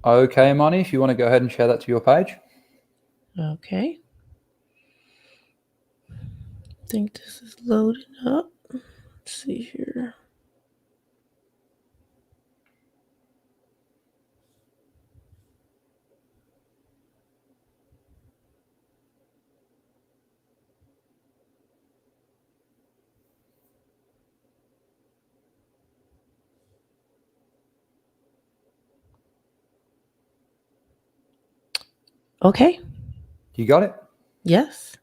Okay, Imani, if you want to go ahead and share that to your page. Okay. I think this is loading up. Let's see here. Okay. You got it? Yes.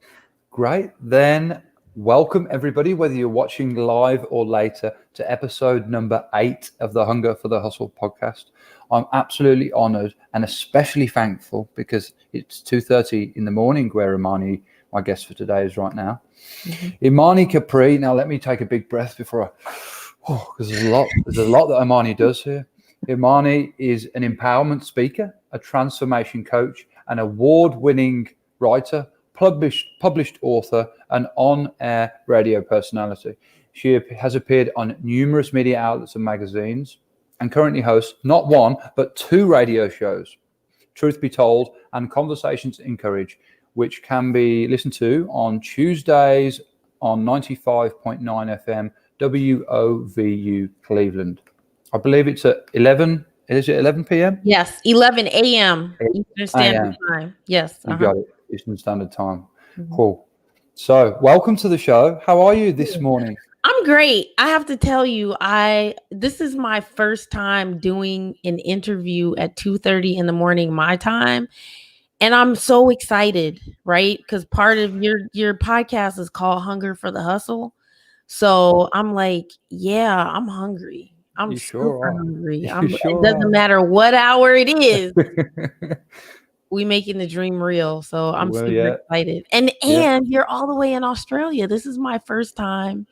Great. Then welcome everybody, whether you're watching live or later, to episode number 8 of the Hunger for the Hustle podcast. I'm absolutely honored and especially thankful because it's 2:30 in the morning where Imani, my guest for today, is right now. Imani Capri. Now let me take a big breath before because there's a lot that Imani does here. Imani is an empowerment speaker, a transformation coach, an award-winning writer, published author, and on-air radio personality. She has appeared on numerous media outlets and magazines and currently hosts not one, but 2 radio shows, Truth Be Told and Conversations in Courage, which can be listened to on Tuesdays on 95.9 FM WOVU Cleveland. I believe it's at 11. Is it 11 p.m.? Yes, 11 a.m. Eastern Standard Time. Yes. You got it. Eastern Standard Time. Cool. So welcome to the show. How are you this morning? I'm great. I have to tell you, this is my first time doing an interview at 2:30 in the morning my time. And I'm so excited, right? Because part of your podcast is called Hunger for the Hustle. So I'm like, yeah, I'm hungry. I'm super hungry. It doesn't matter what hour it is. We making the dream real. So I'm super excited. And you're all the way in Australia. This is my first time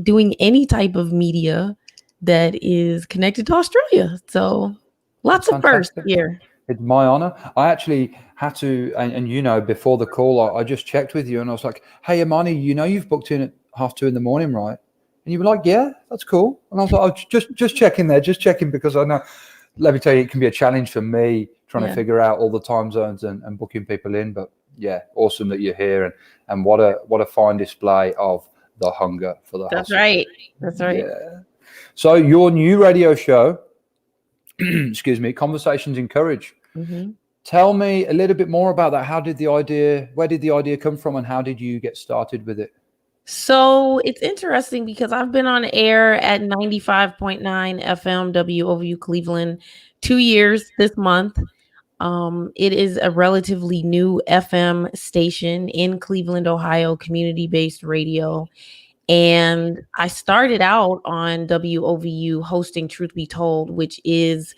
doing any type of media that is connected to Australia. So lots of firsts here. It's my honor. I actually had to, and before the call, I just checked with you and I was like, hey, Imani, you've booked in at 2:30 in the morning, right? And you were like, yeah, that's cool. And I was like, oh, just checking there, because I know, let me tell you, it can be a challenge for me trying to figure out all the time zones and booking people in. But yeah, awesome that you're here and what a fine display of the hunger for the hustle. That's right. Yeah. So your new radio show, excuse me, Conversations in Courage. Tell me a little bit more about that. Where did the idea come from and how did you get started with it? So it's interesting because I've been on air at 95.9 FM WOVU Cleveland 2 years this month. It is a relatively new FM station in Cleveland, Ohio, community-based radio. And I started out on WOVU hosting Truth Be Told, which is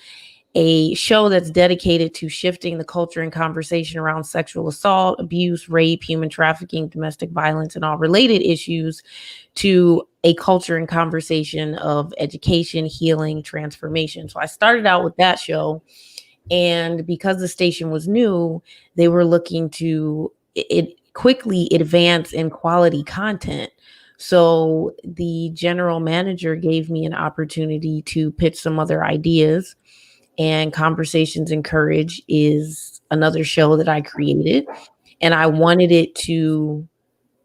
a show that's dedicated to shifting the culture and conversation around sexual assault, abuse, rape, human trafficking, domestic violence, and all related issues to a culture and conversation of education, healing, transformation. So I started out with that show. And because the station was new, they were looking to quickly advance in quality content. So the general manager gave me an opportunity to pitch some other ideas. And Conversations in Courage is another show that I created. And I wanted it to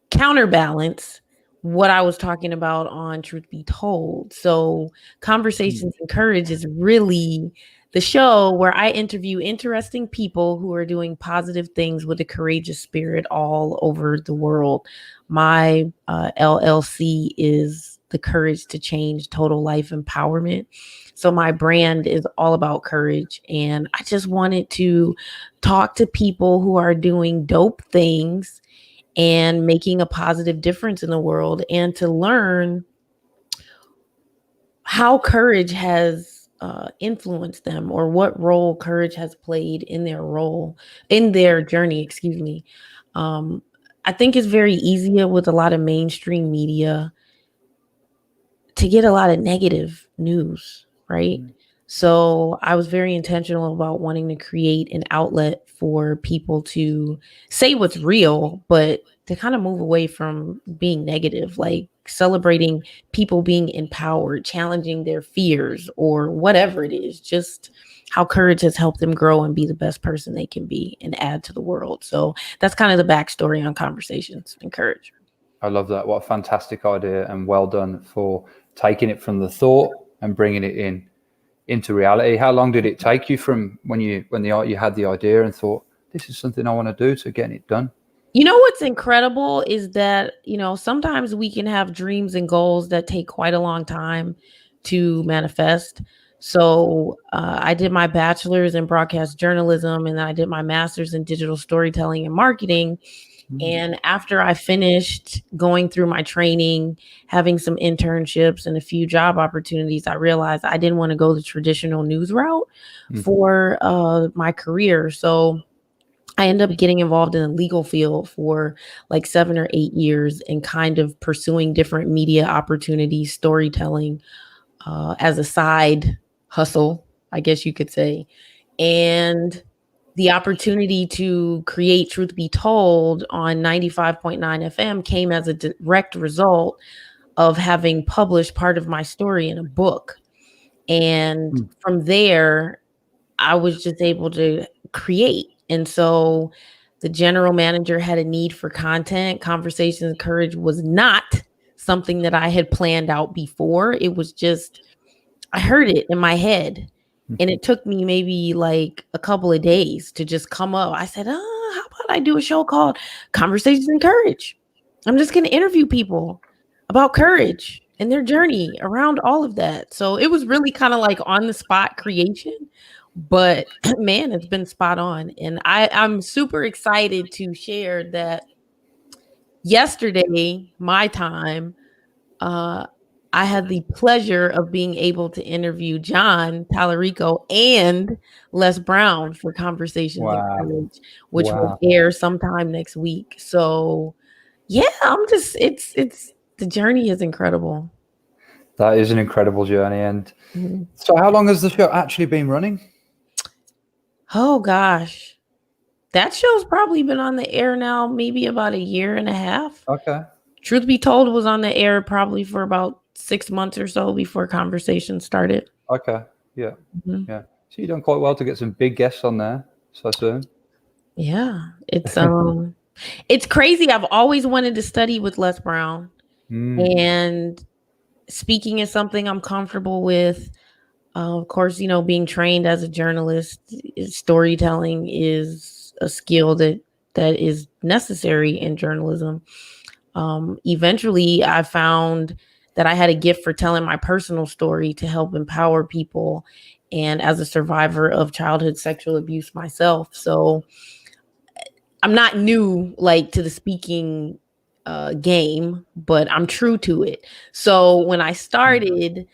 counterbalance what I was talking about on Truth Be Told. So Conversations in Courage is really the show where I interview interesting people who are doing positive things with a courageous spirit all over the world. My LLC is the Courage to Change Total Life Empowerment. So my brand is all about courage. And I just wanted to talk to people who are doing dope things and making a positive difference in the world and to learn how courage has influenced them or what role courage has played in their journey, I think it's very easy with a lot of mainstream media to get a lot of negative news, right? So I was very intentional about wanting to create an outlet for people to say what's real, but to kind of move away from being negative, like celebrating people being empowered, challenging their fears, or whatever it is, just how courage has helped them grow and be the best person they can be and add to the world. So that's kind of the backstory on Conversations and Courage. I love that. What a fantastic idea, and well done for taking it from the thought and bringing it into reality. How long did it take you from when you had the idea and thought, this is something I want to do, to getting it done? You know what's incredible is that, sometimes we can have dreams and goals that take quite a long time to manifest. So I did my bachelor's in broadcast journalism, and then I did my master's in digital storytelling and marketing. And after I finished going through my training, having some internships and a few job opportunities, I realized I didn't want to go the traditional news route for my career. So I ended up getting involved in the legal field for like 7 or 8 years and kind of pursuing different media opportunities, storytelling as a side hustle, I guess you could say. And the opportunity to create Truth Be Told on 95.9 FM came as a direct result of having published part of my story in a book. And from there, I was just able to create. And so the general manager had a need for content. Conversations and Courage was not something that I had planned out before. It was just, I heard it in my head. And it took me maybe like a couple of days to just come up. I said, how about I do a show called Conversations and Courage? I'm just going to interview people about courage and their journey around all of that. So it was really kind of like on the spot creation, but man, it's been spot on. And I'm super excited to share that yesterday, my time, I had the pleasure of being able to interview John Tallarico and Les Brown for Conversations and Courage, which will air sometime next week. So yeah, it's the journey is incredible. That is an incredible journey. And so how long has the show actually been running? Oh gosh. That show's probably been on the air now maybe about 1.5 years. Okay. Truth Be Told was on the air probably for about 6 months or so before Conversation started. Okay. Yeah. Yeah. So you've done quite well to get some big guests on there so soon. Yeah. It's it's crazy. I've always wanted to study with Les Brown. And speaking is something I'm comfortable with. Of course, being trained as a journalist, storytelling is a skill that is necessary in journalism. Eventually, I found that I had a gift for telling my personal story to help empower people, and as a survivor of childhood sexual abuse myself. So I'm not new to the speaking game, but I'm true to it. So when I started,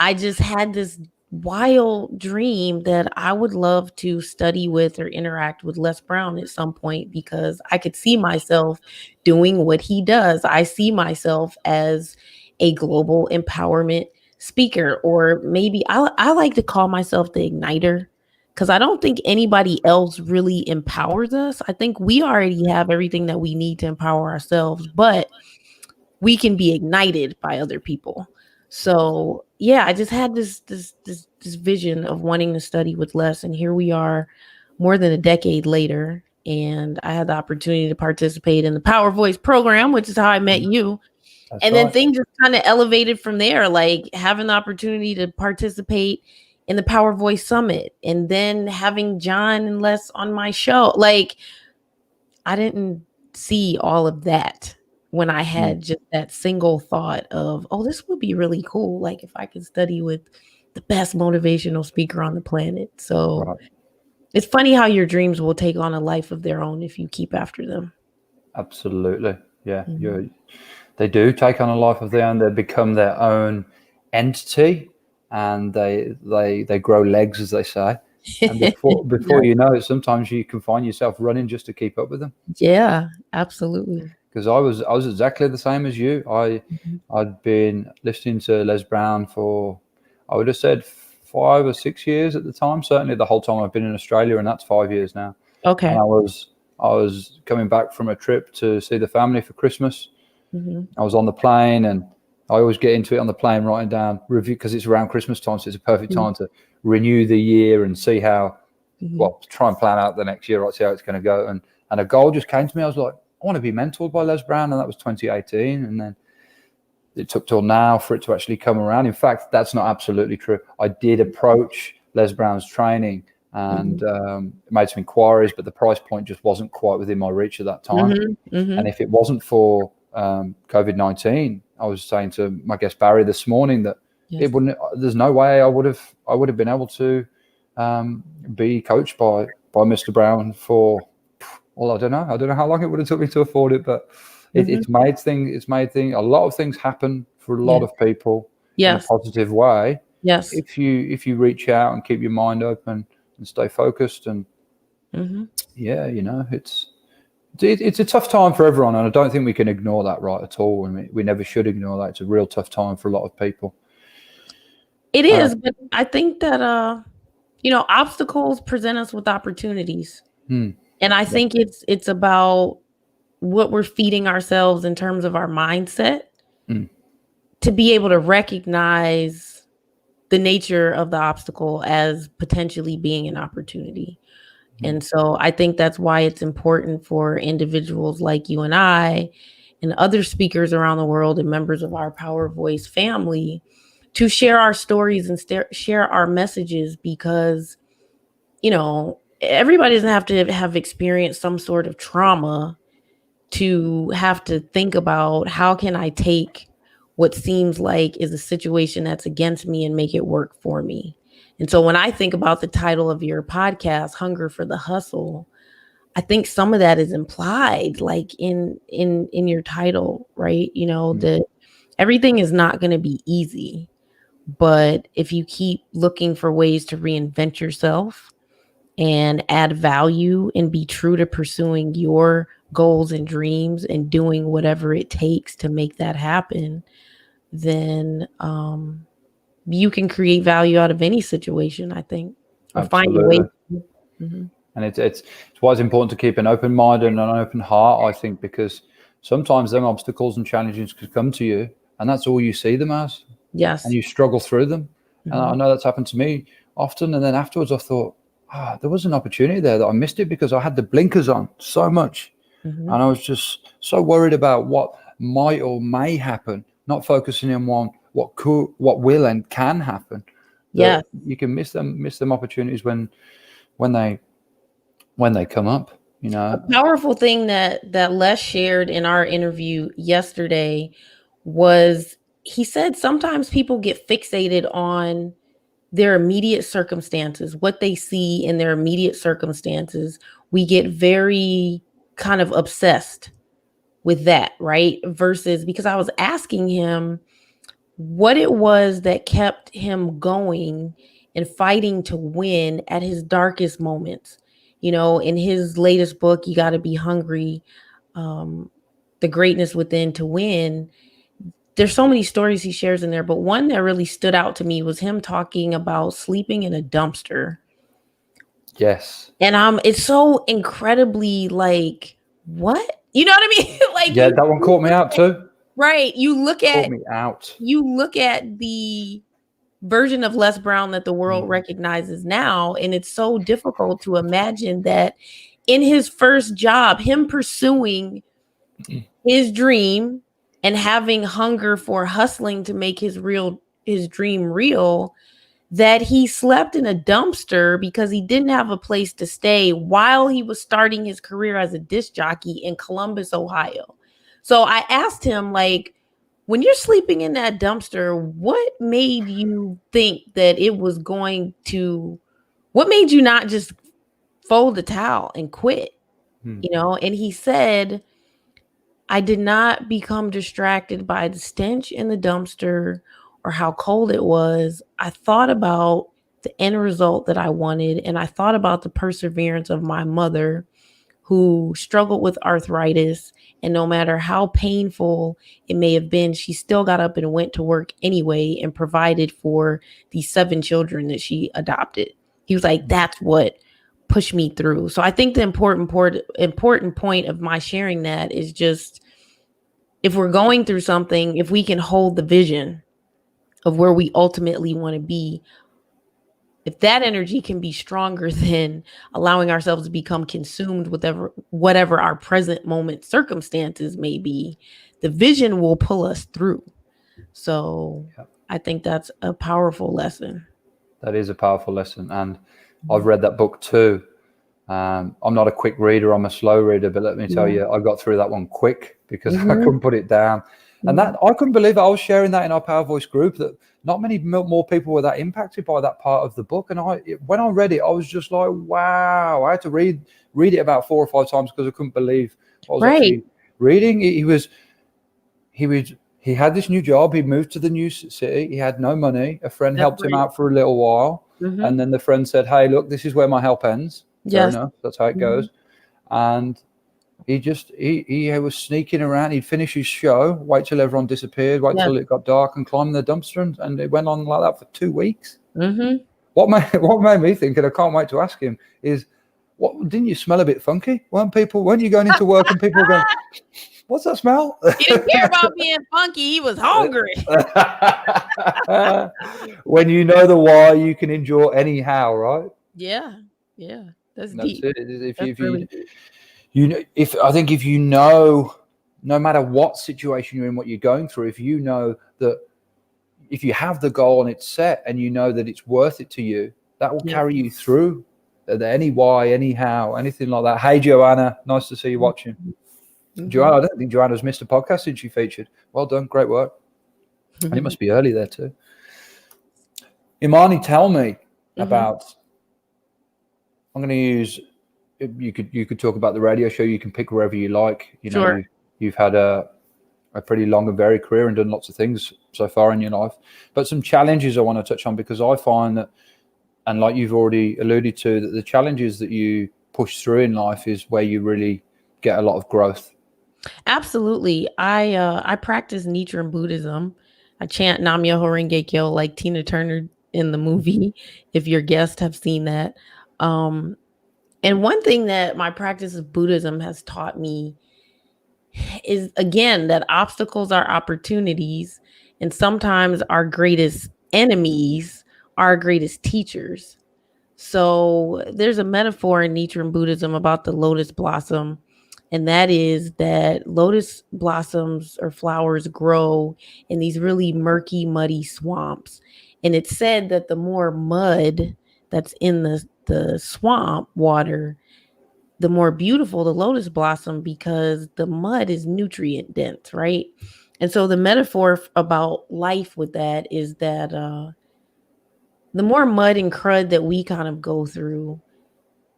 I just had this wild dream that I would love to study with or interact with Les Brown at some point, because I could see myself doing what he does. I see myself as a global empowerment speaker, or maybe I like to call myself the igniter, because I don't think anybody else really empowers us. I think we already have everything that we need to empower ourselves, but we can be ignited by other people. So yeah, I just had this vision of wanting to study with Les, and here we are more than a decade later, and I had the opportunity to participate in the Power Voice program, which is how I met you. That's and right. Then things just kind of elevated from there, like having the opportunity to participate in the Power Voice Summit, and then having John and Les on my show. Like, I didn't see all of that when I had just that single thought of, oh, this would be really cool. Like if I could study with the best motivational speaker on the planet. So It's funny how your dreams will take on a life of their own if you keep after them. Absolutely. Yeah. They do take on a life of their own. They become their own entity, and they grow legs, as they say. And before you know it, sometimes you can find yourself running just to keep up with them. Yeah, absolutely. Because I was exactly the same as you. I'd been listening to Les Brown for, I would have said, 5 or 6 years at the time. Certainly the whole time I've been in Australia, and that's 5 years now. Okay. And I was coming back from a trip to see the family for Christmas. I was on the plane, and I always get into it on the plane, writing down review, because it's around Christmas time, so it's a perfect time to renew the year and see how, well, try and plan out the next year, right, see how it's going to go. And a goal just came to me. I was like, I want to be mentored by Les Brown, and that was 2018. And then it took till now for it to actually come around. In fact, that's not absolutely true. I did approach Les Brown's training and made some inquiries, but the price point just wasn't quite within my reach at that time. And if it wasn't for COVID-19, I was saying to my guest Barry this morning that it wouldn't. There's no way I would have been able to be coached by Mr. Brown for. Well, I don't know how long it would have took me to afford it, but it's made things. A lot of things happen for a lot of people in a positive way. Yes. If you reach out and keep your mind open and stay focused, and it's a tough time for everyone, and I don't think we can ignore that right at all. I mean, we never should ignore that. It's a real tough time for a lot of people. It is, but I think that obstacles present us with opportunities. And I think it's about what we're feeding ourselves in terms of our mindset to be able to recognize the nature of the obstacle as potentially being an opportunity. And so I think that's why it's important for individuals like you and I and other speakers around the world and members of our Power Voice family to share our stories and share our messages, because, everybody doesn't have to have experienced some sort of trauma to have to think about how can I take what seems like is a situation that's against me and make it work for me. And so when I think about the title of your podcast, Hunger for the Hustle, I think some of that is implied, like in your title, right? That everything is not going to be easy, but if you keep looking for ways to reinvent yourself and add value and be true to pursuing your goals and dreams and doing whatever it takes to make that happen, then you can create value out of any situation, I think, or find your way. And it's why it's important to keep an open mind and an open heart, I think, because sometimes them obstacles and challenges could come to you, and that's all you see them as. Yes. And you struggle through them. And I know that's happened to me often. And then afterwards I thought, there was an opportunity there that I missed it because I had the blinkers on so much. And I was just so worried about what might or may happen, not focusing on what will and can happen. Yeah. You can miss them opportunities when they come up, A powerful thing that Les shared in our interview yesterday was, he said sometimes people get fixated on their immediate circumstances, what they see in their immediate circumstances. We get very kind of obsessed with that, right? Versus, because I was asking him what it was that kept him going and fighting to win at his darkest moments. In his latest book, You Gotta Be Hungry, The Greatness Within to Win, there's so many stories he shares in there, but one that really stood out to me was him talking about sleeping in a dumpster. Yes. And it's so incredibly like, what? You know what I mean? Like, yeah, that one caught me out too. Right. You look at the version of Les Brown that the world recognizes now, and it's so difficult to imagine that in his first job, him pursuing his dream and having hunger for hustling to make his dream real, that he slept in a dumpster because he didn't have a place to stay while he was starting his career as a disc jockey in Columbus, Ohio. So I asked him, like, when you're sleeping in that dumpster, what made you think that what made you not just fold the towel and quit? And he said, I did not become distracted by the stench in the dumpster or how cold it was. I thought about the end result that I wanted, and I thought about the perseverance of my mother, who struggled with arthritis. And no matter how painful it may have been, she still got up and went to work anyway and provided for these 7 children that she adopted. He was like, that's what pushed me through. So I think the important point of my sharing that is just, if we're going through something, if we can hold the vision of where we ultimately want to be, if that energy can be stronger than allowing ourselves to become consumed with whatever our present moment circumstances may be, the vision will pull us through. So I think that's a powerful lesson. That is a powerful lesson. And I've read that book too. I'm not a quick reader, I'm a slow reader, but let me tell you, I got through that one quick because I couldn't put it down. And that, I couldn't believe it. I was sharing that in our Power Voice group, that not many more people were that impacted by that part of the book. And when I read it, I was just like, wow. I had to read it about 4 or 5 times because I couldn't believe what I was actually reading. He had this new job. He moved to the new city. He had no money. A friend helped him out for a little while. And then the friend said, hey, look, this is where my help ends. Fair enough. That's how it goes. And he was sneaking around. He'd finish his show, wait till everyone disappeared, wait till it got dark, and climb the dumpster. And it went on like that for 2 weeks. What made me think, and I can't wait to ask him, is, what, didn't you smell a bit funky? Weren't you going into work and people going, what's that smell? He didn't care about being funky. He was hungry. When you know the why, you can endure anyhow, right? Yeah. That's deep. It. If you know, no matter what situation you're in, what you're going through, if you know that, if you have the goal and it's set and you know that it's worth it to you, that will carry you through. Any why, anyhow, anything like that. Hey, Joanna, nice to see you watching. Joanna, I don't think Joanna's missed a podcast since she featured. Well done, great work. And it must be early there too. Imani, tell me about. I'm going to use. You could talk about the radio show. You can pick wherever you like. You know, you've had a pretty long and varied career and done lots of things so far in your life. But some challenges I want to touch on, because I find that, and like you've already alluded to, that the challenges that you push through in life is where you really get a lot of growth. Absolutely. I practice Nichiren Buddhism. I chant Nam Myoho Renge Kyo like Tina Turner in the movie, if your guests have seen that. And one thing that my practice of Buddhism has taught me is, again, that obstacles are opportunities, and sometimes our greatest enemies are our greatest teachers. So there's a metaphor in Nichiren Buddhism about the lotus blossom, and that is that lotus blossoms or flowers grow in these really murky, muddy swamps. And it's said that the more mud that's in the swamp water, the more beautiful the lotus blossom, because the mud is nutrient dense, right? And so the metaphor about life with that is that the more mud and crud that we kind of go through,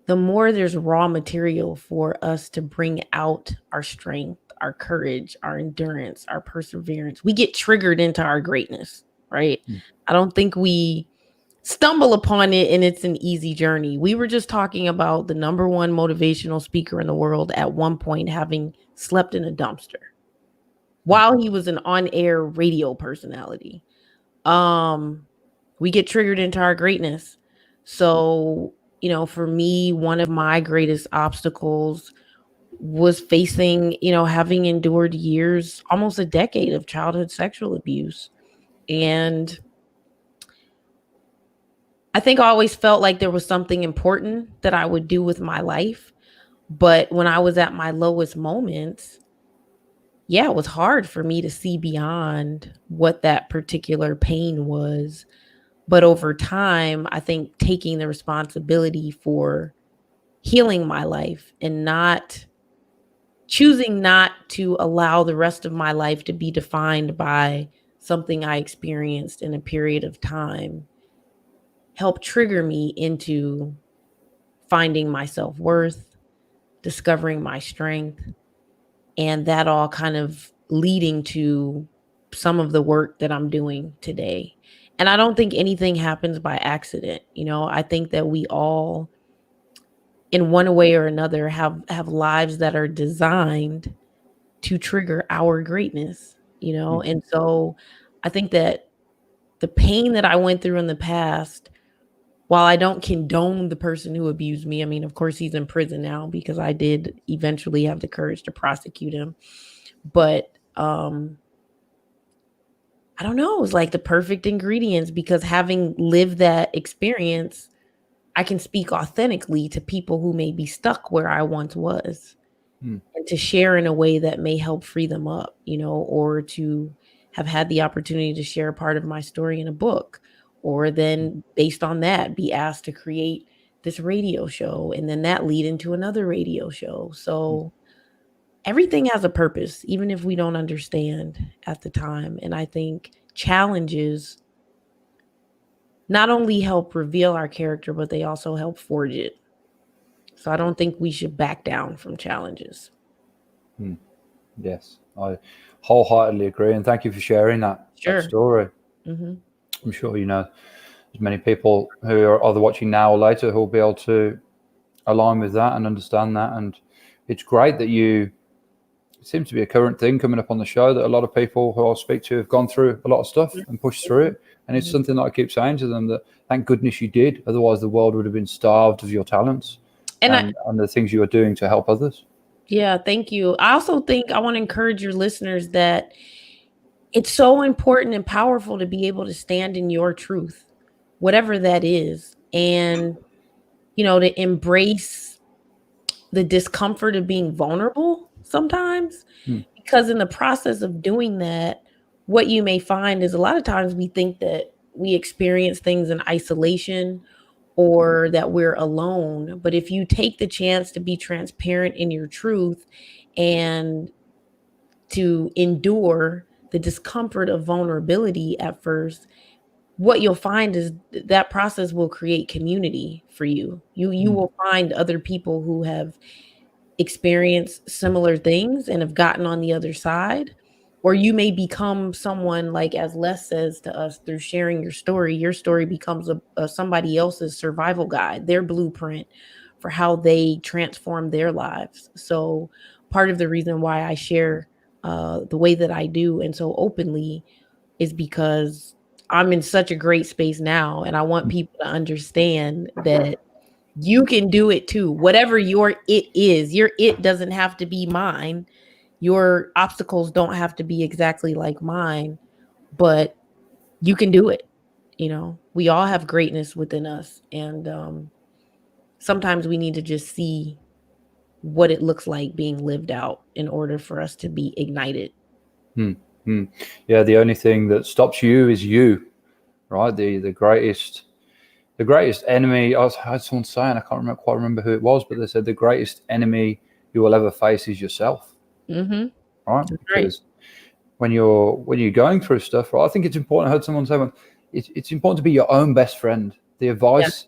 the more there's raw material for us to bring out our strength, our courage, our endurance, our perseverance. We get triggered into our greatness, right? I don't think we stumble upon it and it's an easy journey. We were just talking about the number one motivational speaker in the world at one point having slept in a dumpster while he was an on-air radio personality. We get triggered into our greatness. So, you know, for me, one of my greatest obstacles was facing, having endured years, almost a decade of childhood sexual abuse. And I think I always felt like there was something important that I would do with my life. But when I was at my lowest moments, it was hard for me to see beyond what that particular pain was. But over time, I think taking the responsibility for healing my life and choosing not to allow the rest of my life to be defined by something I experienced in a period of time helped trigger me into finding my self-worth, discovering my strength, and that all kind of leading to some of the work that I'm doing today. And I don't think anything happens by accident. I think that we all in one way or another have lives that are designed to trigger our greatness, you know? And so I think that the pain that I went through in the past, while I don't condone the person who abused me, I mean, of course he's in prison now because I did eventually have the courage to prosecute him. But I don't know, it was like the perfect ingredients because having lived that experience, I can speak authentically to people who may be stuck where I once was and to share in a way that may help free them up, you know, or to have had the opportunity to share a part of my story in a book, or then based on that, be asked to create this radio show and then that lead into another radio show. So everything has a purpose, even if we don't understand at the time. And I think challenges not only help reveal our character, but they also help forge it. So I don't think we should back down from challenges. Yes, I wholeheartedly agree. And thank you for sharing that story. I'm sure you know there's many people who are either watching now or later who will be able to align with that and understand that. And it's great that it seems to be a current thing coming up on the show that a lot of people who I speak to have gone through a lot of stuff and pushed through it. And it's something that I keep saying to them that thank goodness you did. Otherwise, the world would have been starved of your talents and the things you are doing to help others. Yeah, thank you. I also think I want to encourage your listeners that it's so important and powerful to be able to stand in your truth, whatever that is, and, you know, to embrace the discomfort of being vulnerable sometimes, because in the process of doing that, what you may find is a lot of times we think that we experience things in isolation or that we're alone. But if you take the chance to be transparent in your truth and to endure the discomfort of vulnerability at first, what you'll find is that process will create community for you. You will find other people who have experienced similar things and have gotten on the other side. Or you may become someone, like as Les says to us, through sharing your story becomes a somebody else's survival guide, their blueprint for how they transform their lives. So part of the reason why I share the way that I do and so openly is because I'm in such a great space now, and I want people to understand that you can do it too. Whatever your it is, your it doesn't have to be mine. Your obstacles don't have to be exactly like mine, but you can do it. You know, we all have greatness within us. And sometimes we need to just see what it looks like being lived out in order for us to be ignited. Yeah, the only thing that stops you is you, right? The greatest enemy. I heard someone saying, I can't quite remember who it was, but they said the greatest enemy you will ever face is yourself. Right? Because when you're going through stuff, right, I think it's important. I heard someone say, well, it's important to be your own best friend. The advice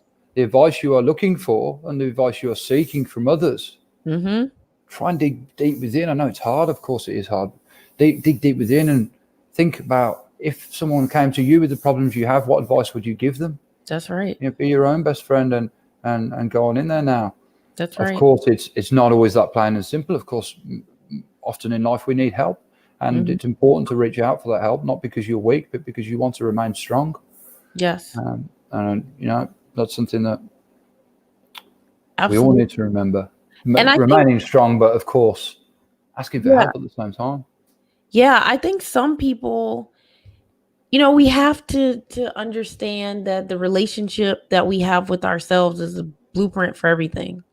you are looking for and the advice you are seeking from others. Try and dig deep within. I know it's hard. Of course, it is hard. Dig deep within and think about if someone came to you with the problems you have, what advice would you give them? That's right. You know, be your own best friend and go on in there now. That's right. Of course, it's not always that plain and simple. Of course, often in life we need help, and it's important to reach out for that help, not because you're weak, but because you want to remain strong. Yes. And you know, that's something that Absolutely. we all need to remember. And remaining strong, but of course, asking for help at the same time. Yeah, I think some people, you know, we have to understand that the relationship that we have with ourselves is a blueprint for everything.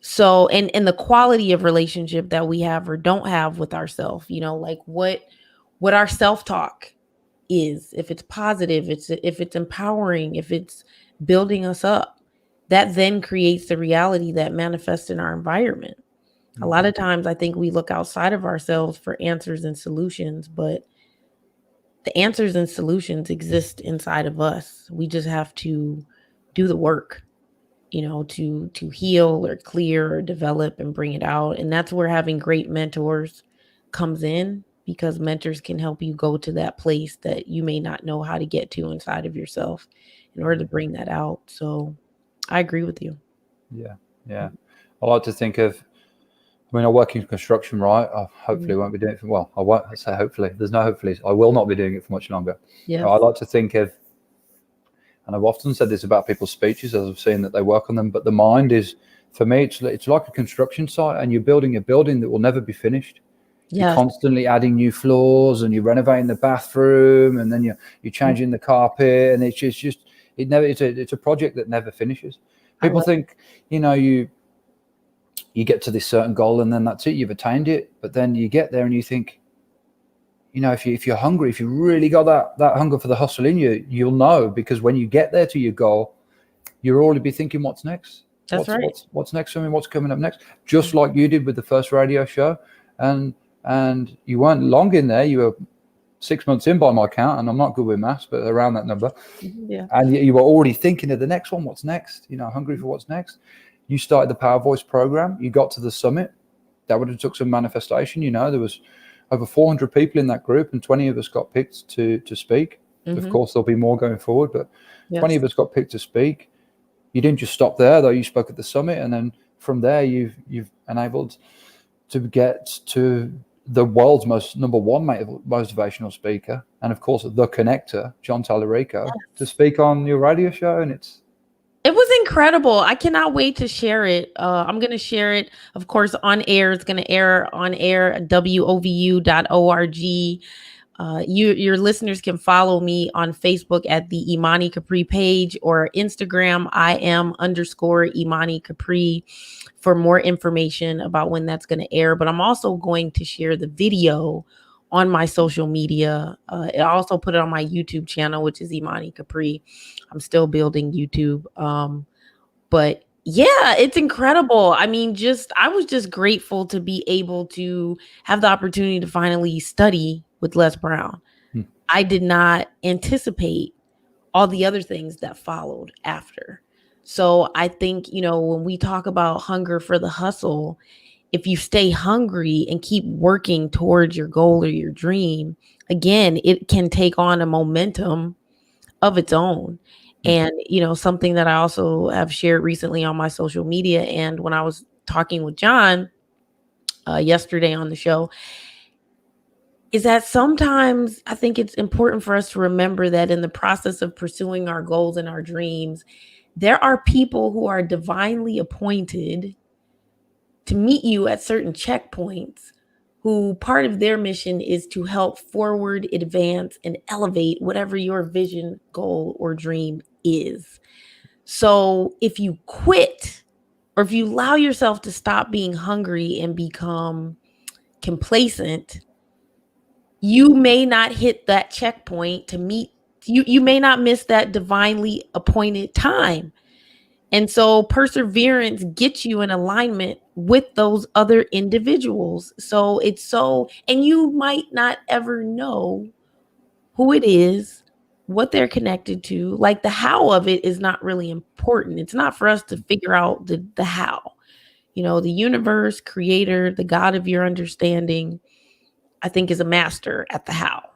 So, and the quality of relationship that we have or don't have with ourselves, you know, like what our self-talk is, if it's positive, if it's empowering, if it's building us up, that then creates the reality that manifests in our environment. A lot of times I think we look outside of ourselves for answers and solutions, but the answers and solutions exist inside of us. We just have to do the work, you know, to heal or clear or develop and bring it out. And that's where having great mentors comes in, because mentors can help you go to that place that you may not know how to get to inside of yourself in order to bring that out. So I agree with you. Yeah. I like to think of, I mean, I work in construction, right? I hopefully won't be doing it for, well, I won't say hopefully. There's no hopefully. I will not be doing it for much longer. Yes. I like to think of, and I've often said this about people's speeches as I've seen that they work on them, but the mind is, for me, it's like a construction site, and you're building a building that will never be finished. You're Yes. constantly adding new floors, and you're renovating the bathroom, and then you're changing the carpet, and it's a project that never finishes. People think, you get to this certain goal and then that's it, you've attained it. But then you get there and you think, if you're hungry, if you really got that hunger for the hustle in you, you'll know, because when you get there to your goal, you'll already be thinking, what's next? That's right. What's next for me? What's coming up next? Just like you did with the first radio show. And you weren't long in there. You were 6 months in by my count, and I'm not good with maths, but around that number. Yeah. And you were already thinking of the next one. What's next? Hungry for what's next. You started the Power Voice program. You got to the summit. That would have took some manifestation. There was over 400 people in that group, and 20 of us got picked to speak. Of course, there'll be more going forward, but 20 of us got picked to speak. You didn't just stop there, though. You spoke at the summit, and then from there, you've enabled to get to the world's number one motivational speaker, and of course, the connector, John Tallarico, to speak on your radio show, and it was incredible. I cannot wait to share it. I'm going to share it, of course, on air. It's going to air on air at wovu.org. Your listeners can follow me on Facebook at the Imani Capri page, or Instagram, @Imani Capri, for more information about when that's going to air. But I'm also going to share the video on my social media. I also put it on my YouTube channel, which is Imani Capri. I'm still building YouTube. But yeah, it's incredible. I mean, I was just grateful to be able to have the opportunity to finally study with Les Brown. I did not anticipate all the other things that followed after. So I think, when we talk about hunger for the hustle, if you stay hungry and keep working towards your goal or your dream, again, it can take on a momentum of its own. And, something that I also have shared recently on my social media, and when I was talking with John yesterday on the show, is that sometimes I think it's important for us to remember that in the process of pursuing our goals and our dreams, there are people who are divinely appointed to meet you at certain checkpoints, who part of their mission is to help forward, advance, and elevate whatever your vision, goal, or dream is. So if you quit, or if you allow yourself to stop being hungry and become complacent, you may not hit that checkpoint to meet you may not miss that divinely appointed time. And so perseverance gets you in alignment with those other individuals. And you might not ever know who it is, what they're connected to. Like, the how of it is not really important. It's not for us to figure out the how. The universe, creator, the God of your understanding, I think, is a master at the how,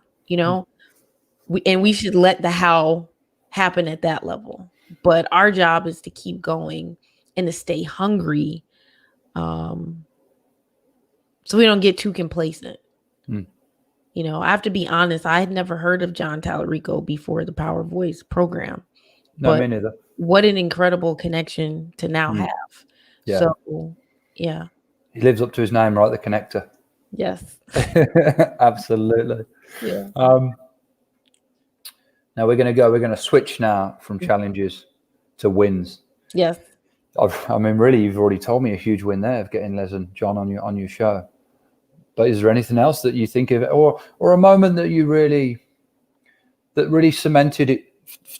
we should let the how happen at that level. But our job is to keep going and to stay hungry, so we don't get too complacent. I have to be honest, I had never heard of John Tallarico before the Power Voice program. No, me neither. What an incredible connection to now have. Yeah. So, yeah. He lives up to his name, right? The connector. Yes. Absolutely. Yeah. Now we're going to switch now from challenges to wins. Yes. Really, you've already told me a huge win there of getting Les and John on your show. But is there anything else that you think of, or a moment that really cemented it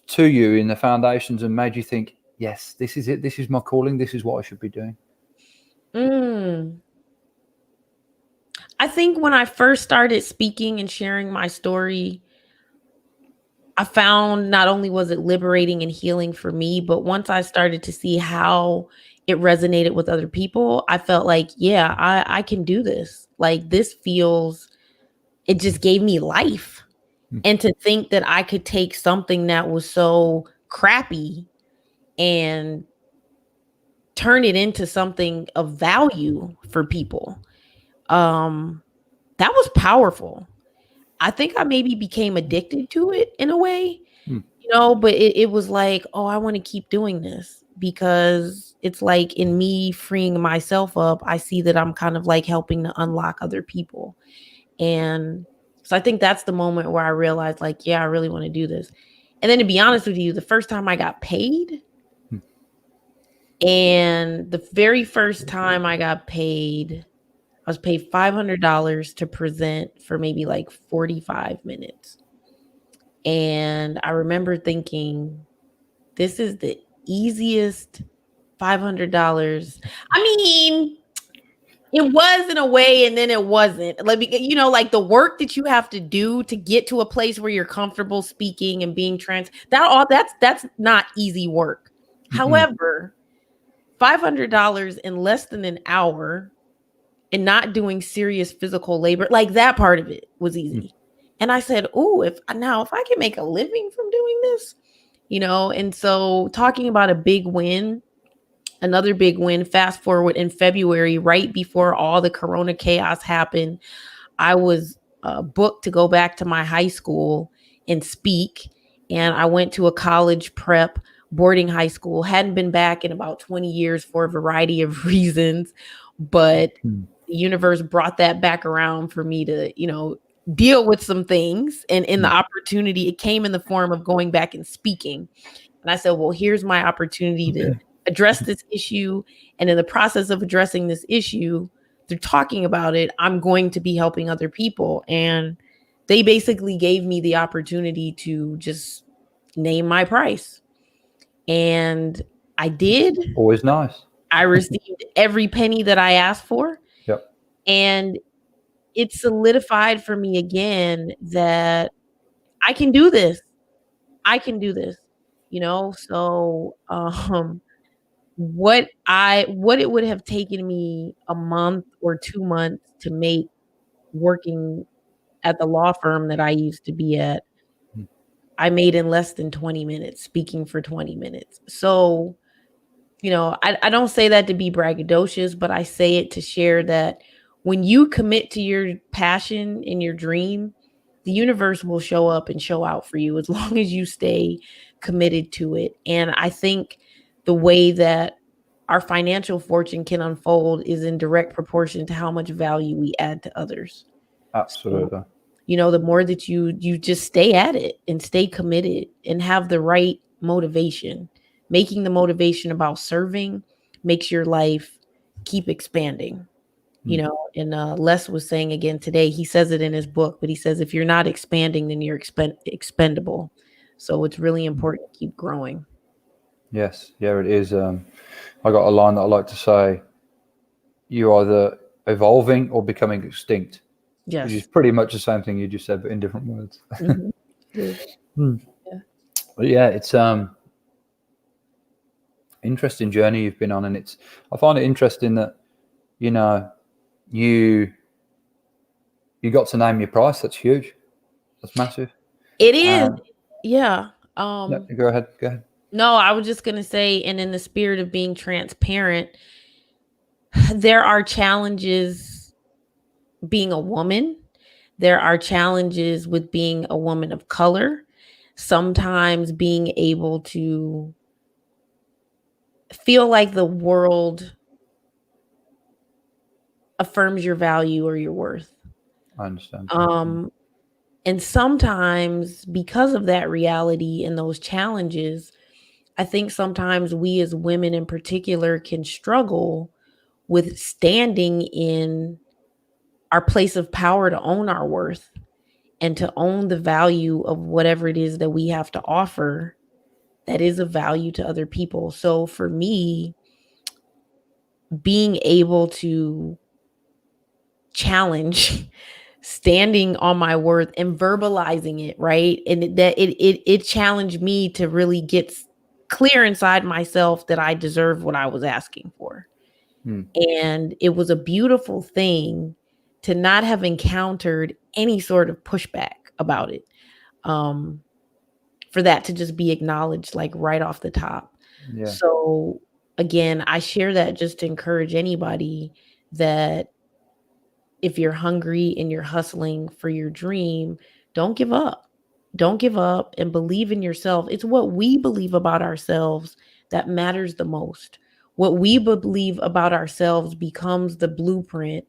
to you in the foundations and made you think, yes, this is it. This is my calling. This is what I should be doing. I think when I first started speaking and sharing my story, I found not only was it liberating and healing for me, but once I started to see how it resonated with other people, I felt like, yeah, I can do this. Like, it just gave me life. And to think that I could take something that was so crappy and turn it into something of value for people. That was powerful. I think I maybe became addicted to it in a way, Hmm. but it was like, oh, I want to keep doing this because it's like in me freeing myself up, I see that I'm kind of like helping to unlock other people. And so I think that's the moment where I realized, like, yeah, I really want to do this. And then to be honest with you, the first time I got paid, and the very first time I got paid, I was paid $500 to present for maybe like 45 minutes. And I remember thinking, this is the easiest $500. I mean, it was in a way, and then it wasn't. Like, like the work that you have to do to get to a place where you're comfortable speaking and being that's not easy work. Mm-mm. However, $500 in less than an hour and not doing serious physical labor, like that part of it was easy. And I said, oh, if I can make a living from doing this, and so talking about a big win, another big win, fast forward in February, right before all the Corona chaos happened, I was booked to go back to my high school and speak. And I went to a college prep boarding high school, hadn't been back in about 20 years for a variety of reasons, but the universe brought that back around for me to, deal with some things. And in the opportunity, it came in the form of going back and speaking. And I said, well, here's my opportunity to address this issue. And in the process of addressing this issue, through talking about it, I'm going to be helping other people. And they basically gave me the opportunity to just name my price. And I did. Always nice. I received every penny that I asked for. Yep. And it solidified for me again that I can do this. I can do this, So what it would have taken me a month or 2 months to make working at the law firm that I used to be at, I made in less than 20 minutes, speaking for 20 minutes. So, I don't say that to be braggadocious, but I say it to share that when you commit to your passion and your dream, the universe will show up and show out for you as long as you stay committed to it. And I think the way that our financial fortune can unfold is in direct proportion to how much value we add to others. Absolutely. So, the more that you just stay at it and stay committed and have the right motivation, making the motivation about serving makes your life keep expanding. And Les was saying again today, he says it in his book, but he says, if you're not expanding, then you're expendable. So it's really important to keep growing. Yes. Yeah, it is. I got a line that I like to say, you're either evolving or becoming extinct. Yes. Which is pretty much the same thing you just said, but in different words. Yeah, it's interesting journey you've been on, and I find it interesting that you got to name your price. That's huge. That's massive. It is. Yeah. No, go ahead. No, I was just gonna say, and in the spirit of being transparent, there are challenges being a woman. There are challenges with being a woman of color. Sometimes being able to feel like the world affirms your value or your worth. I understand. And sometimes because of that reality and those challenges, I think sometimes we as women in particular can struggle with standing in our place of power to own our worth and to own the value of whatever it is that we have to offer that is of value to other people. So for me, being able to challenge standing on my worth and verbalizing it, right? And that it challenged me to really get clear inside myself that I deserve what I was asking for. And it was a beautiful thing to not have encountered any sort of pushback about it. For that to just be acknowledged like right off the top. Yeah. So again, I share that just to encourage anybody that if you're hungry and you're hustling for your dream, don't give up. Don't give up and believe in yourself. It's what we believe about ourselves that matters the most. What we believe about ourselves becomes the blueprint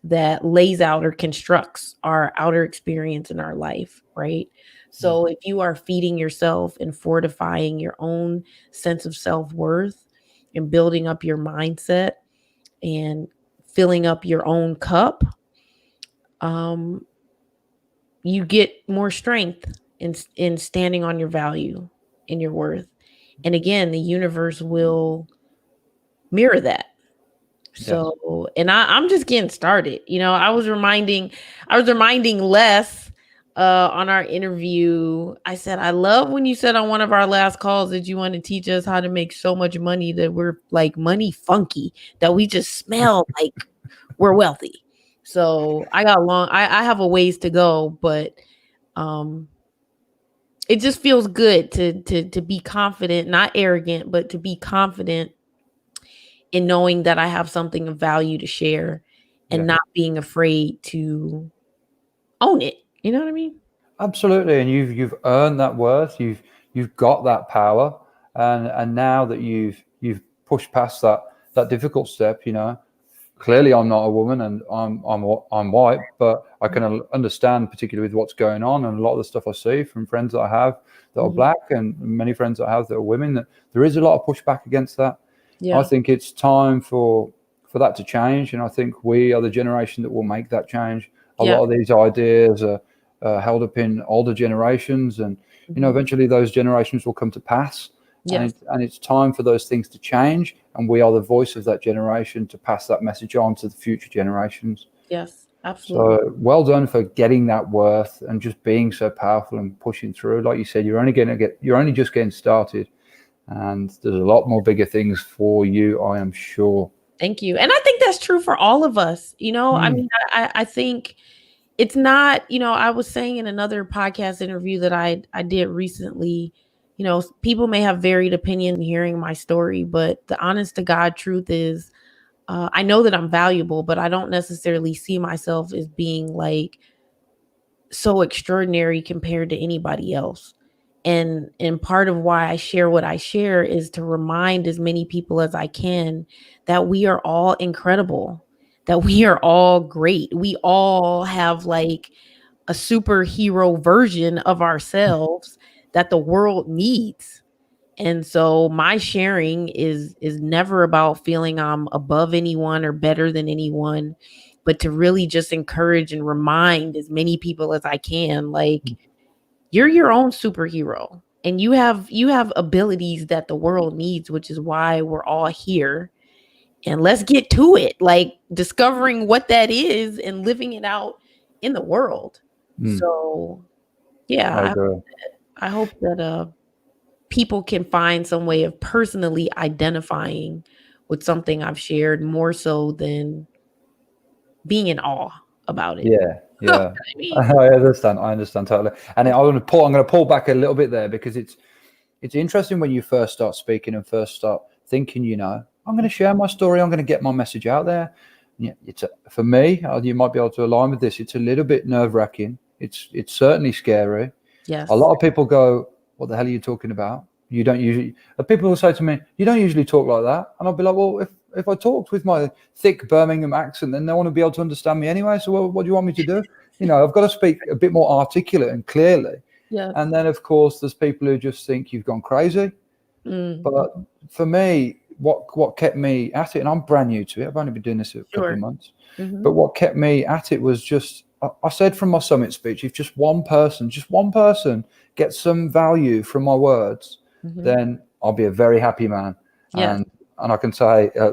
that lays out or constructs our outer experience in our life, right? So if you are feeding yourself and fortifying your own sense of self-worth and building up your mindset and filling up your own cup, um, you get more strength in standing on your value and your worth. And again, the universe will mirror that. Yes. So, and I'm just getting started. I was reminding Les on our interview. I said, I love when you said on one of our last calls that you want to teach us how to make so much money that we're like money funky, that we just smell like we're wealthy. So I have a ways to go, but um it just feels good to be confident, not arrogant, but to be confident in knowing that I have something of value to share and Yeah. not being afraid to own it. You know what I mean? Absolutely, and you've earned that worth. You've got that power, and now that you've pushed past that difficult step, clearly I'm not a woman and I'm white, but I can understand, particularly with what's going on and a lot of the stuff I see from friends that I have that are black and many friends that I have that are women, that there is a lot of pushback against that. I Yeah. think it's time for that to change, and I think we are the generation that will make that change. A Yeah. lot of these ideas are held up in older generations, and eventually those generations will come to pass. Yes. And it's time for those things to change, and we are the voice of that generation to pass that message on to the future generations. Yes. Absolutely. So well done for getting that worth and just being so powerful and pushing through. Like you said, you're only just getting started, and there's a lot more bigger things for you, I am sure. Thank you. And I think that's true for all of us. I mean, I think it's not, I was saying in another podcast interview that I did recently, people may have varied opinion hearing my story, but the honest to God truth is, I know that I'm valuable, but I don't necessarily see myself as being like so extraordinary compared to anybody else. And part of why I share what I share is to remind as many people as I can that we are all incredible, that we are all great. We all have like a superhero version of ourselves that the world needs. And so my sharing is never about feeling I'm above anyone or better than anyone, but to really just encourage and remind as many people as I can, like, you're your own superhero and you have abilities that the world needs, which is why we're all here. And let's get to it, like discovering what that is and living it out in the world. So yeah, I agree. I hope that people can find some way of personally identifying with something I've shared more so than being in awe about it. Yeah, You know what yeah. I mean? I understand totally. And I'm going to pull back a little bit there, because it's interesting when you first start speaking and first start thinking, I'm going to share my story, I'm going to get my message out there. Yeah, for me, you might be able to align with this. It's a little bit nerve-wracking. It's certainly scary. Yes. A lot of people go, "What the hell are you talking about? You don't usually." People will say to me, "You don't usually talk like that," and I'll be like, "Well, if I talked with my thick Birmingham accent, then no one would be able to understand me anyway. So what do you want me to do? I've got to speak a bit more articulate and clearly." Yes. And then, of course, there's people who just think you've gone crazy. But for me, what kept me at it, and I'm brand new to it, I've only been doing this a couple of months, but what kept me at it was just, I said from my summit speech, if just one person gets some value from my words, then I'll be a very happy man. Yes. And I can say a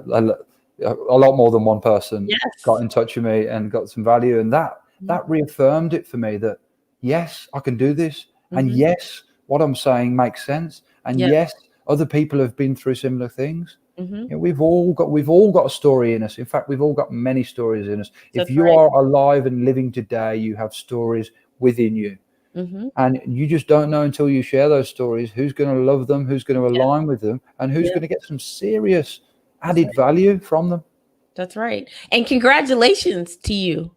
lot more than one person got in touch with me and got some value, and that reaffirmed it for me that yes, I can do this, and yes, what I'm saying makes sense, and yes, other people have been through similar things. We've all got a story in us. In fact, we've all got many stories in us. If you are alive and living today, you have stories within you. And you just don't know until you share those stories who's going to love them, who's going to align with them, and who's going to get some serious added value from them. That's right. And congratulations to you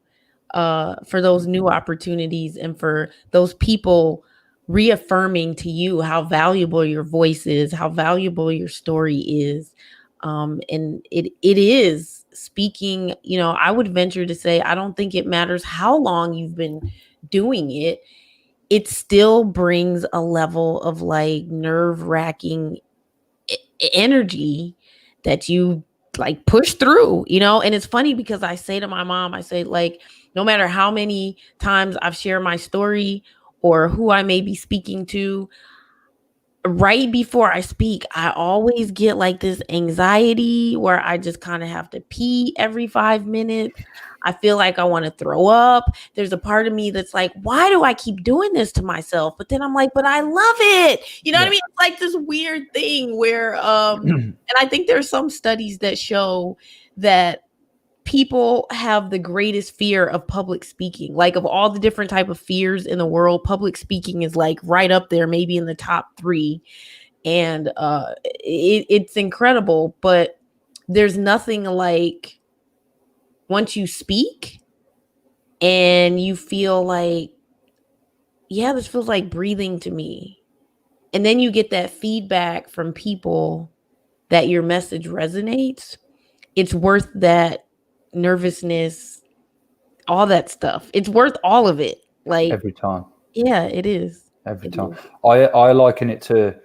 for those new opportunities and for those people reaffirming to you how valuable your voice is, how valuable your story is. And it is speaking, you know, I would venture to say, I don't think it matters how long you've been doing it. It still brings a level of like nerve-wracking energy that you like push through, you know. And it's funny because I say to my mom, I say, like, no matter how many times I've shared my story or who I may be speaking to, right before I speak, I always get like this anxiety where I just kind of have to pee every 5 minutes. I feel like I want to throw up. There's a part of me that's like, why do I keep doing this to myself? But then I'm like, but I love it. You know what I mean? It's like this weird thing where, and I think there's some studies that show that people have the greatest fear of public speaking. Like, of all the different type of fears in the world, public speaking is like right up there, maybe in the top 3. And it's incredible, but there's nothing like once you speak and you feel like, yeah, this feels like breathing to me. And then you get that feedback from people that your message resonates. It's worth that nervousness, all that stuff. It's worth all of it. Like every time. Yeah, it is. Every time. I liken it to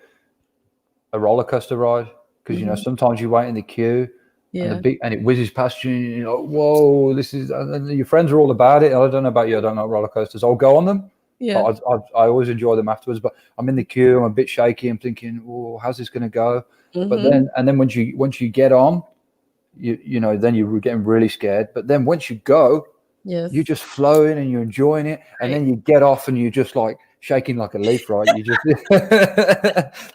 a roller coaster ride because, you know, sometimes you wait in the queue and it whizzes past you and you're like, whoa, this is, and your friends are all about it. I don't know about you. I don't know roller coasters. I'll go on them. Yeah. But I always enjoy them afterwards. But I'm in the queue. I'm a bit shaky. I'm thinking, oh, how's this going to go? But then once you get on, you know, then you're getting really scared. But then once you go, you're just flowing and you're enjoying it. And then you get off and you're just like shaking like a leaf, right? You just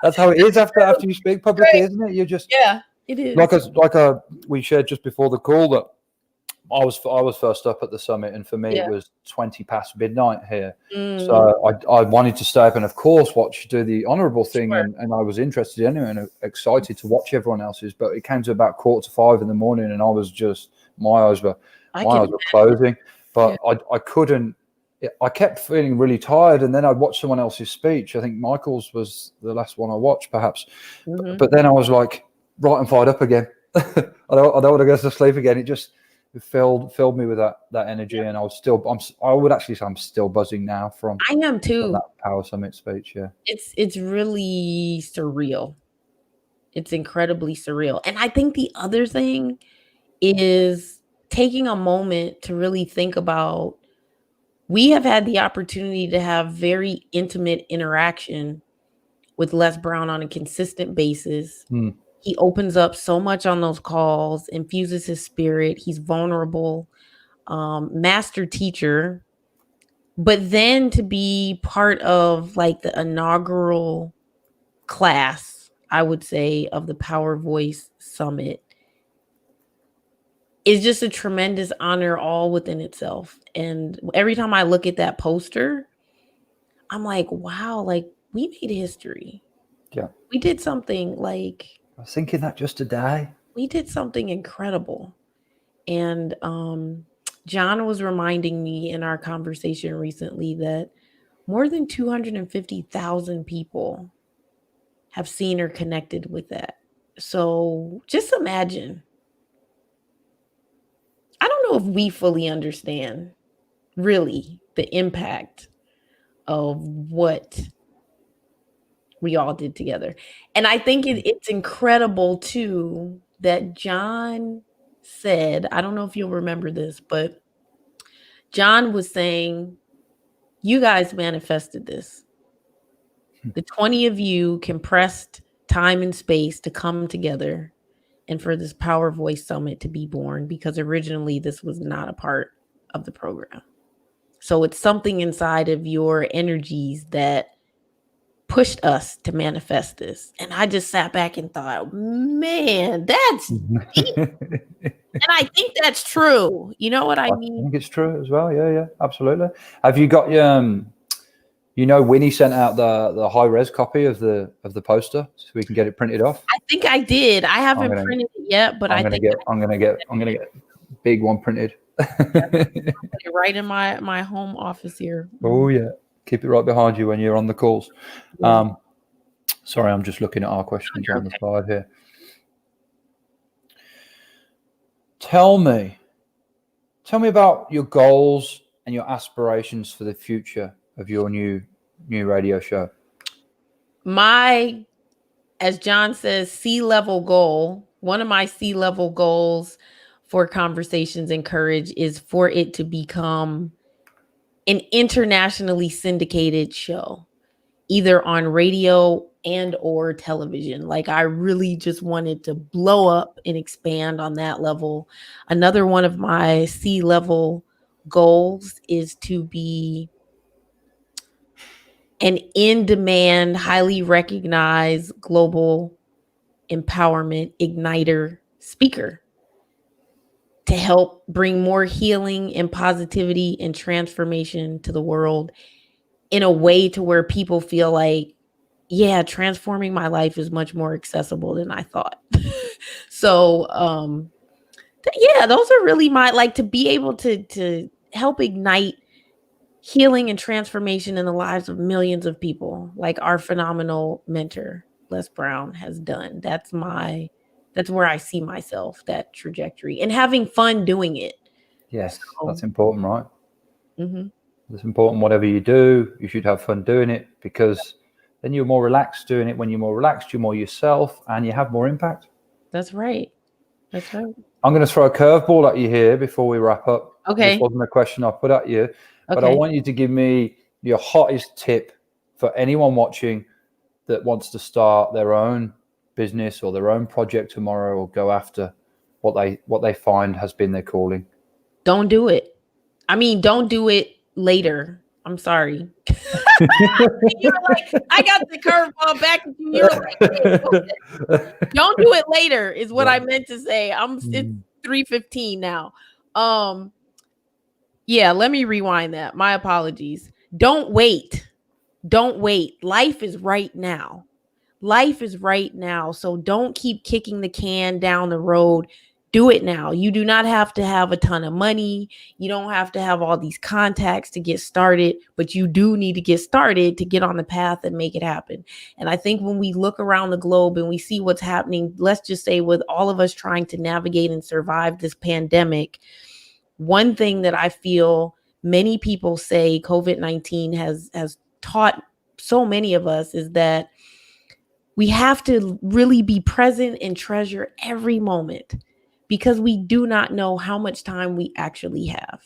that's how it is after you speak publicly, isn't it? You're just it is. Like we shared just before the call that I was first up at the summit, and for me it was 20 past midnight here. So I wanted to stay up and of course do the honorable thing, and I was interested anyway and excited to watch everyone else's, but it came to about 4:45 in the morning and I was just my eyes were closing, but I couldn't. I kept feeling really tired, and then I'd watch someone else's speech. I think Michael's was the last one I watched, perhaps. But then I was like, right and fired up again. I don't want to go to sleep again. It filled me with that energy, and I would actually say I'm still buzzing now from. I am too. From that Power Summit speech. Yeah, it's really surreal. It's incredibly surreal, and I think the other thing is taking a moment to really think about. We have had the opportunity to have very intimate interaction with Les Brown on a consistent basis. He opens up so much on those calls, infuses his spirit. He's vulnerable, master teacher. But then to be part of like the inaugural class, I would say, of the Power Voice Summit is just a tremendous honor all within itself. And every time I look at that poster, I'm like, wow, like we made history. Yeah. We did something like. I was thinking that just today. We did something incredible. And John was reminding me in our conversation recently that more than 250,000 people have seen or connected with that. So just imagine. I don't know if we fully understand really the impact of what we all did together. And I think it's incredible too that John said, I don't know if you'll remember this, but John was saying, you guys manifested this. The 20 of you compressed time and space to come together and for this Power Voice Summit to be born, because originally this was not a part of the program. So it's something inside of your energies that pushed us to manifest this. And I just sat back and thought, man, that's deep. And I think that's true. You know what I mean? I think it's true as well. Yeah, absolutely. Have you got your You know, Winnie sent out the high res copy of the poster so we can get it printed off. I think I did. I haven't printed it yet, but I'm gonna get big one printed. Put it right in my home office here. Oh yeah, keep it right behind you when you're on the calls. Yeah. Sorry, I'm just looking at our questions on the slide here. Tell me about your goals and your aspirations for the future of your new radio show. My, as John says, C-level goal, one of my C-level goals for Conversations and Courage is for it to become an internationally syndicated show, either on radio and or television. Like, I really just wanted to blow up and expand on that level. Another one of my C-level goals is to be an in-demand, highly recognized global empowerment igniter speaker to help bring more healing and positivity and transformation to the world in a way to where people feel like, yeah, transforming my life is much more accessible than I thought. So, yeah, those are really my, like, to be able to help ignite healing and transformation in the lives of millions of people, like our phenomenal mentor, Les Brown, has done. That's where I see myself, that trajectory, and having fun doing it. Yes, that's important, right? Mm-hmm. It's important. Whatever you do, you should have fun doing it, because then you're more relaxed doing it. When you're more relaxed, you're more yourself and you have more impact. That's right. That's right. I'm going to throw a curveball at you here before we wrap up. Okay. This wasn't a question I put at you, but I want you to give me your hottest tip for anyone watching that wants to start their own business or their own project tomorrow, or go after what they find has been their calling. Don't do it. I mean, don't do it later. I'm sorry. You're like, I got the curveball back. You're like, don't do it later is what I meant to say. It's 3:15 now. Yeah, let me rewind that. My apologies. Don't wait. Don't wait. Life is right now. Life is right now. So don't keep kicking the can down the road. Do it now. You do not have to have a ton of money. You don't have to have all these contacts to get started, but you do need to get started to get on the path and make it happen. And I think when we look around the globe and we see what's happening, let's just say with all of us trying to navigate and survive this pandemic, one thing that I feel many people say COVID-19 has taught so many of us is that we have to really be present and treasure every moment, because we do not know how much time we actually have.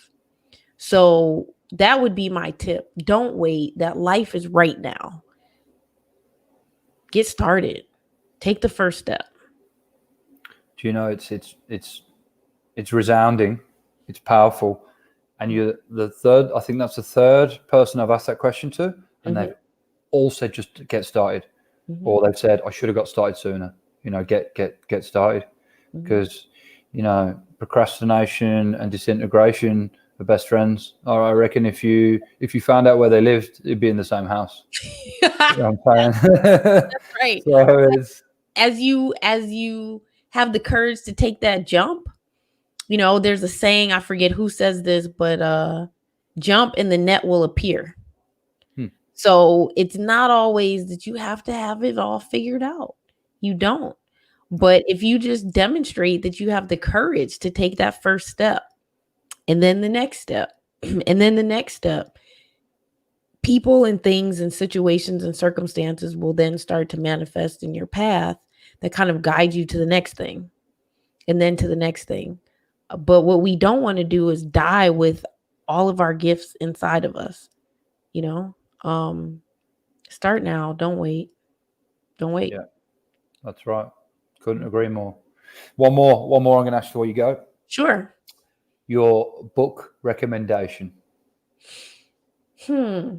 So that would be my tip. Don't wait. That life is right now. Get started. Take the first step. Do you know, it's resounding. It's powerful. And you're the third, I think that's the third person I've asked that question to. And they've all said, just get started. Or they've said, I should have got started sooner. You know, get started. Because, you know, procrastination and disintegration are best friends. Or I reckon if you found out where they lived, it'd be in the same house. You know what I'm saying? That's right. So as you have the courage to take that jump, you know, there's a saying, I forget who says this, but jump and the net will appear. So it's not always that you have to have it all figured out. You don't. But if you just demonstrate that you have the courage to take that first step, and then the next step, and then the next step, people and things and situations and circumstances will then start to manifest in your path that kind of guide you to the next thing, and then to the next thing. But what we don't want to do is die with all of our gifts inside of us, you know? Start now. Don't wait. Don't wait. Yeah, that's right. Couldn't agree more. One more I'm going to ask before you go. Sure. Your book recommendation. Take your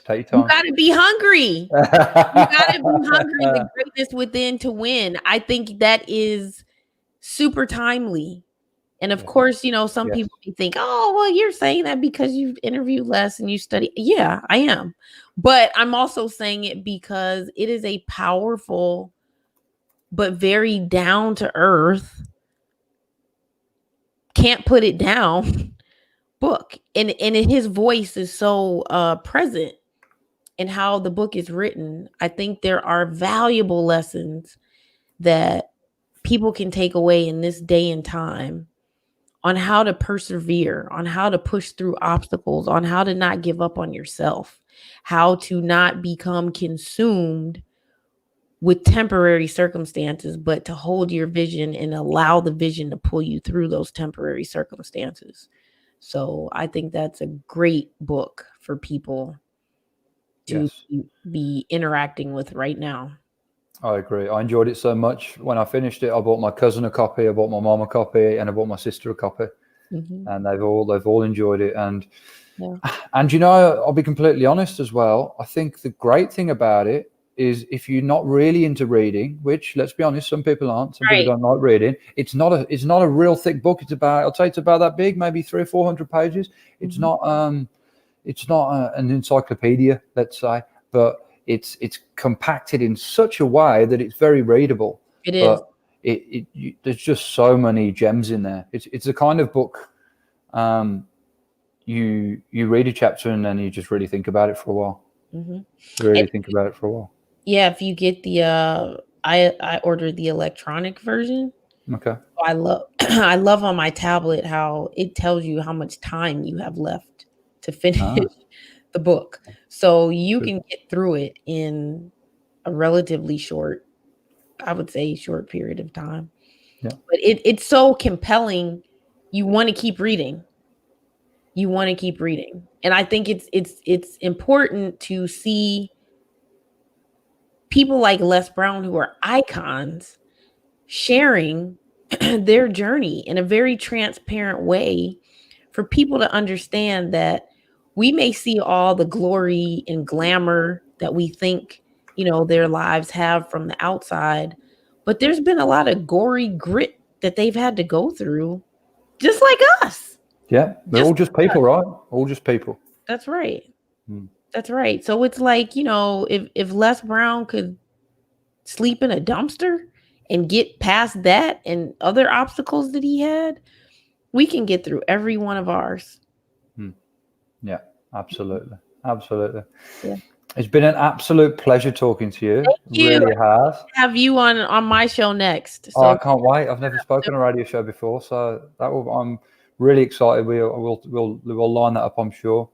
time. You gotta be hungry. You gotta be hungry. The greatness within to win. I think that is super timely. And of course, some Yes. people may think, oh, well, you're saying that because you've interviewed less and you study. Yeah, I am. But I'm also saying it because it is a powerful, but very down to earth, can't put it down book. And his voice is so present in how the book is written. I think there are valuable lessons that people can take away in this day and time on how to persevere, on how to push through obstacles, on how to not give up on yourself, how to not become consumed with temporary circumstances, but to hold your vision and allow the vision to pull you through those temporary circumstances. So I think that's a great book for people to Yes. be interacting with right now. I agree. I enjoyed it so much. When I finished it, I bought my cousin a copy, I bought my mom a copy, and I bought my sister a copy. And they've all enjoyed it. And I'll be completely honest as well. I think the great thing about it is if you're not really into reading, which, let's be honest, some people aren't. Some people don't like reading. It's not a real thick book. I'll say it's about that big, maybe 300 or 400 pages. It's not an encyclopedia, let's say, but it's compacted in such a way that it's very readable. It is. But there's just so many gems in there. It's the kind of book you read a chapter and then you just really think about it for a while. Think about it for a while. Yeah, if you get the I ordered the electronic version. Okay. I love on my tablet how it tells you how much time you have left to finish the book. So you can get through it in a relatively short, I would say, short period of time. Yeah. But it's so compelling. You want to keep reading. And I think it's important to see people like Les Brown, who are icons, sharing their journey in a very transparent way for people to understand that we may see all the glory and glamour that we think, their lives have from the outside, but there's been a lot of gory grit that they've had to go through, just like us. Yeah, they're all just people, right? All just people. That's right. That's right. So it's like, if Les Brown could sleep in a dumpster and get past that and other obstacles that he had, we can get through every one of ours. Yeah, absolutely. Absolutely. Yeah. It's been an absolute pleasure talking to you. Thank you. It really has. Have you on my show next. So I can't wait. I've never spoken on a radio show before, so I'm really excited. We'll line that up, I'm sure.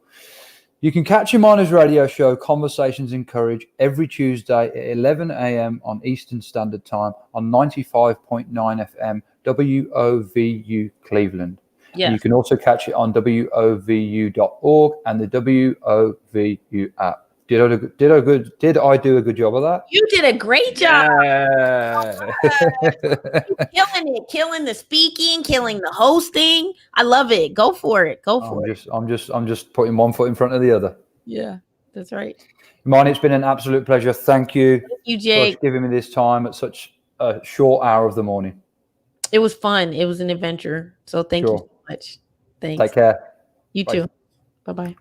You can catch Imani's radio show, Conversations in Courage, every Tuesday at 11 a.m. on Eastern Standard Time on 95.9 FM, WOVU Cleveland. Yes. You can also catch it on WOVU.org and the WOVU app. Did I do a good job of that? You did a great job. Yeah. Killing the speaking, killing the hosting. I love it. Go for it. I'm just putting one foot in front of the other. Yeah, that's right. Imani, it's been an absolute pleasure. Thank you. Thank you, Jake, for giving me this time at such a short hour of the morning. It was fun. It was an adventure. So thank you so much. Thanks. Take care. You too. Bye-bye.